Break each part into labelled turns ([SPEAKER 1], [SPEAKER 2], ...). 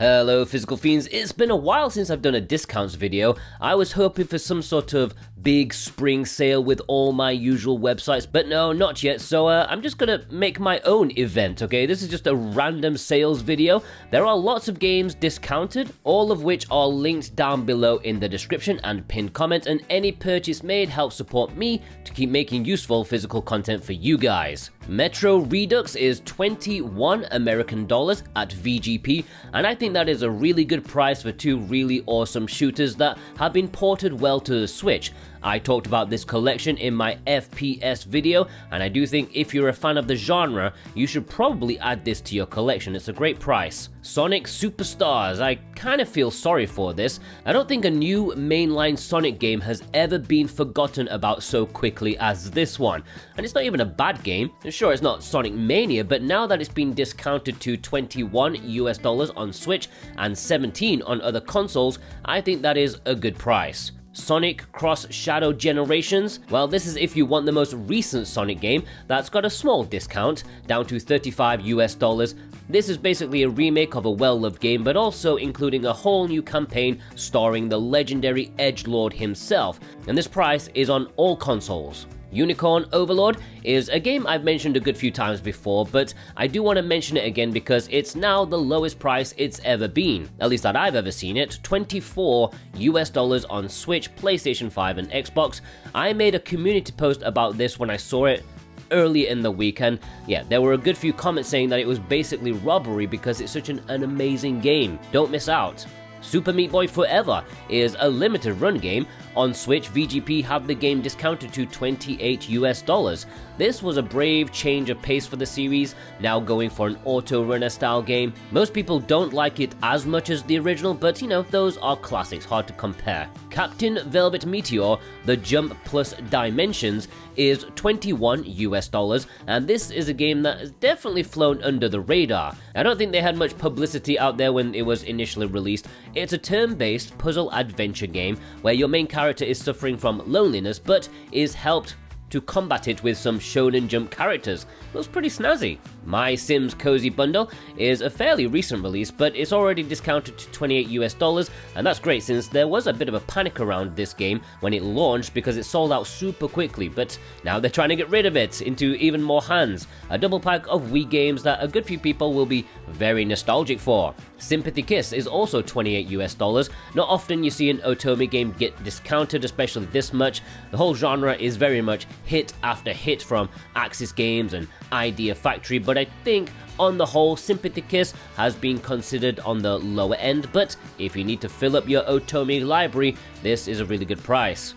[SPEAKER 1] Hello Physical Fiends, it's been a while since I've done a discounts video. I was hoping for some sort of big spring sale with all my usual websites, but no, not yet, so I'm just gonna make my own event, okay? This is just a random sales video. There are lots of games discounted, all of which are linked down below in the description and pinned comment, and any purchase made helps support me to keep making useful physical content for you guys. Metro Redux is $21 American at VGP, and I think that is a really good price for two really awesome shooters that have been ported well to the Switch. I talked about this collection in my FPS video, and I do think if you're a fan of the genre, you should probably add this to your collection. It's a great price. Sonic Superstars, I kind of feel sorry for this. I don't think a new mainline Sonic game has ever been forgotten about so quickly as this one. And it's not even a bad game. Sure, it's not Sonic Mania, but now that it's been discounted to $21 on Switch and $17 on other consoles, I think that is a good price. Sonic Cross Shadow Generations, well, this is if you want the most recent Sonic game that's got a small discount, down to $35. This is basically a remake of a well-loved game, but also including a whole new campaign starring the legendary Edgelord himself, and this price is on all consoles. Unicorn Overlord is a game I've mentioned a good few times before, but I do want to mention it again because it's now the lowest price it's ever been, at least that I've ever seen it, $24 on Switch, PlayStation 5 and Xbox. I made a community post about this when I saw it earlier in the week, and yeah, there were a good few comments saying that it was basically robbery because it's such an amazing game. Don't miss out. Super Meat Boy Forever is a limited run game. On Switch, VGP have the game discounted to $28. This was a brave change of pace for the series, now going for an auto-runner style game. Most people don't like it as much as the original, but you know, those are classics, hard to compare. Captain Velvet Meteor, The Jump Plus Dimensions, is $21, and this is a game that has definitely flown under the radar. I don't think they had much publicity out there when it was initially released. It's a turn-based puzzle adventure game where your main character is suffering from loneliness but is helped to combat it with some Shonen Jump characters. Looks pretty snazzy. MySims Cozy Bundle is a fairly recent release, but it's already discounted to $28, and that's great since there was a bit of a panic around this game when it launched because it sold out super quickly, but now they're trying to get rid of it into even more hands. A double pack of Wii games that a good few people will be very nostalgic for. Sympathy Kiss is also $28. Not often you see an Otome game get discounted, especially this much. The whole genre is very much hit after hit from Axis Games and Idea Factory, but I think on the whole Sympathy Kiss has been considered on the lower end, but if you need to fill up your Otome library, this is a really good price.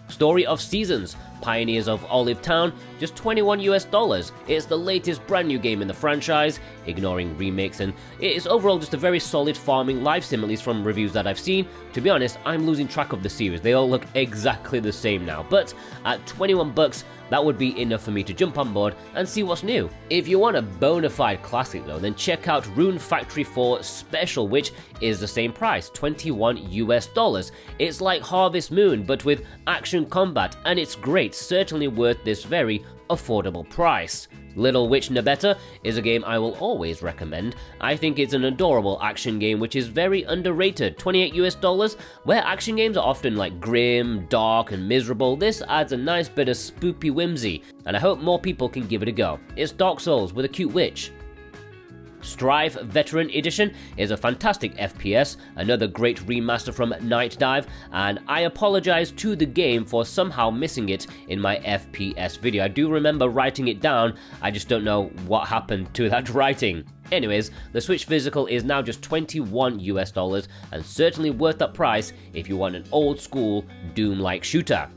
[SPEAKER 1] Story of Seasons, Pioneers of Olive Town, just $21. It's the latest brand new game in the franchise, ignoring remakes, and it is overall just a very solid farming life sim, at least from reviews that I've seen. To be honest, I'm losing track of the series. They all look exactly the same now, but at $21, that would be enough for me to jump on board and see what's new. If you want a bona fide classic though, then check out Rune Factory 4 Special, which is the same price, $21. It's like Harvest Moon, but with action combat, and it's great, certainly worth this very affordable price. Little Witch Nobeta is a game I will always recommend. I think it's an adorable action game which is very underrated, $28. Where action games are often like grim, dark and miserable, this adds a nice bit of spoopy whimsy, and I hope more people can give it a go. It's Dark Souls with a cute witch. Strife Veteran Edition is a fantastic FPS, another great remaster from Night Dive, and I apologize to the game for somehow missing it in my FPS video. I do remember writing it down, I just don't know what happened to that writing. Anyways, the Switch physical is now just $21, and certainly worth that price if you want an old school Doom-like shooter.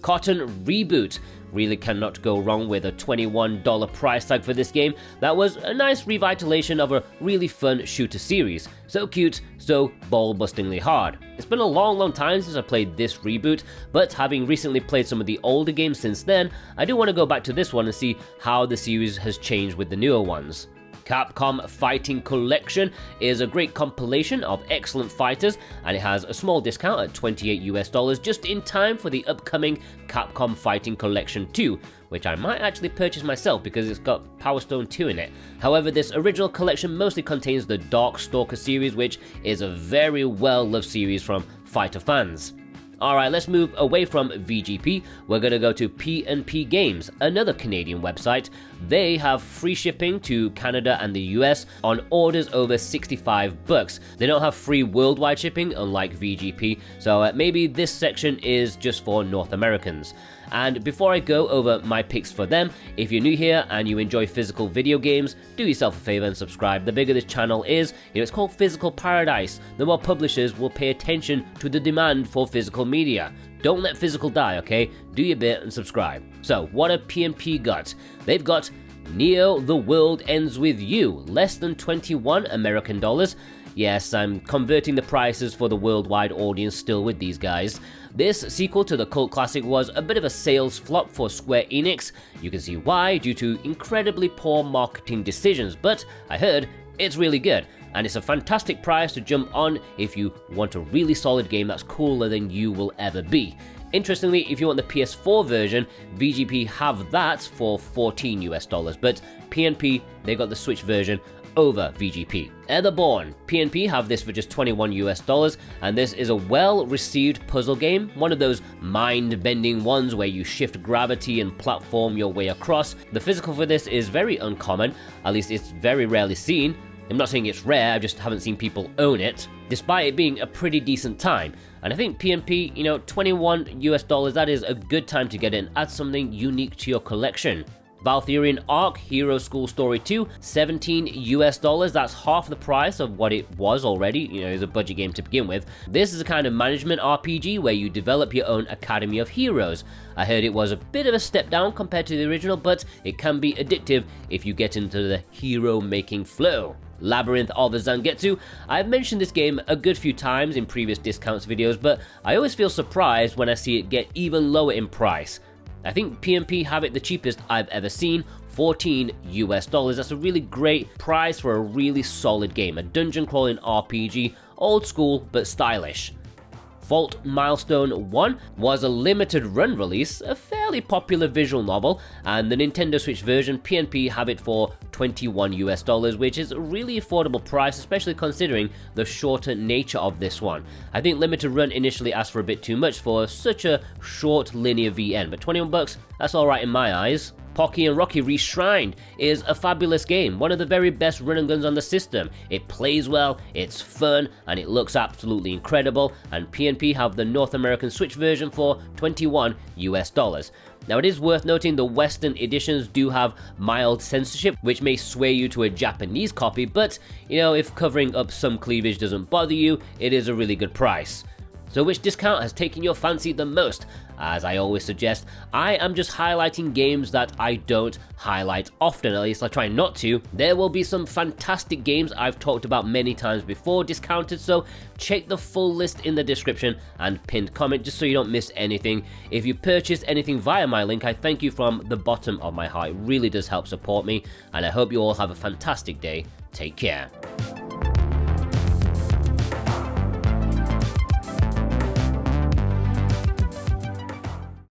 [SPEAKER 1] Cotton Reboot. Really cannot go wrong with a $21 price tag for this game. That was a nice revitalization of a really fun shooter series. So cute, so ball-bustingly hard. It's been a long time since I played this Reboot, but having recently played some of the older games since then, I do want to go back to this one and see how the series has changed with the newer ones. Capcom Fighting Collection is a great compilation of excellent fighters, and it has a small discount at $28 just in time for the upcoming Capcom Fighting Collection 2, which I might actually purchase myself because it's got Power Stone 2 in it. However, this original collection mostly contains the Darkstalker series, which is a very well-loved series from fighter fans. Alright, let's move away from VGP. We're going to go to P&P Games, another Canadian website. They have free shipping to Canada and the US on orders over $65. They don't have free worldwide shipping, unlike VGP, so maybe this section is just for North Americans. And before I go over my picks for them, if you're new here and you enjoy physical video games, do yourself a favor and subscribe. The bigger this channel is, it's called Physical Paradise. The more publishers will pay attention to the demand for physical media. Don't let physical die, okay? Do your bit and subscribe. So, what have P&P got? They've got Neo: The World Ends With You, less than 21 American dollars. Yes, I'm converting the prices for the worldwide audience still with these guys. This sequel to the cult classic was a bit of a sales flop for Square Enix. You can see why, due to incredibly poor marketing decisions, but I heard it's really good, and it's a fantastic price to jump on if you want a really solid game that's cooler than you will ever be. Interestingly, if you want the PS4 version, VGP have that for $14, but P&P, they got the Switch version over VGP. Etherborn, P&P have this for just $21, and this is a well-received puzzle game, one of those mind-bending ones where you shift gravity and platform your way across. The physical for this is very uncommon, at least it's very rarely seen. I'm not saying it's rare, I just haven't seen people own it, despite it being a pretty decent time. And I think P&P, $21, that is a good time to get in, add something unique to your collection. Valthirian Arc Hero School Story 2, $17, that's half the price of what it was already, it's a budget game to begin with. This is a kind of management RPG where you develop your own academy of heroes. I heard it was a bit of a step down compared to the original, but it can be addictive if you get into the hero making flow. Labyrinth of Zangetsu. I've mentioned this game a good few times in previous discounts videos, but I always feel surprised when I see it get even lower in price. I think P&P have it the cheapest I've ever seen, $14. That's a really great price for a really solid game, a dungeon crawling RPG, old school but stylish. Vault Milestone One was a limited run release, a fairly popular visual novel, and the Nintendo Switch version, P&P have it for $21, which is a really affordable price, especially considering the shorter nature of this one. I think limited run initially asked for a bit too much for such a short linear VN, but $21, that's alright in my eyes. POCKY and Rocky RESHRINED is a fabulous game, one of the very best run and guns on the system. It plays well, it's fun, and it looks absolutely incredible, and P&P have the North American Switch version for $21. Now it is worth noting the Western editions do have mild censorship, which may sway you to a Japanese copy, but if covering up some cleavage doesn't bother you, it is a really good price. So which discount has taken your fancy the most? As I always suggest, I am just highlighting games that I don't highlight often, at least I try not to. There will be some fantastic games I've talked about many times before discounted, so check the full list in the description and pinned comment just so you don't miss anything. If you purchase anything via my link, I thank you from the bottom of my heart. It really does help support me, and I hope you all have a fantastic day. Take care.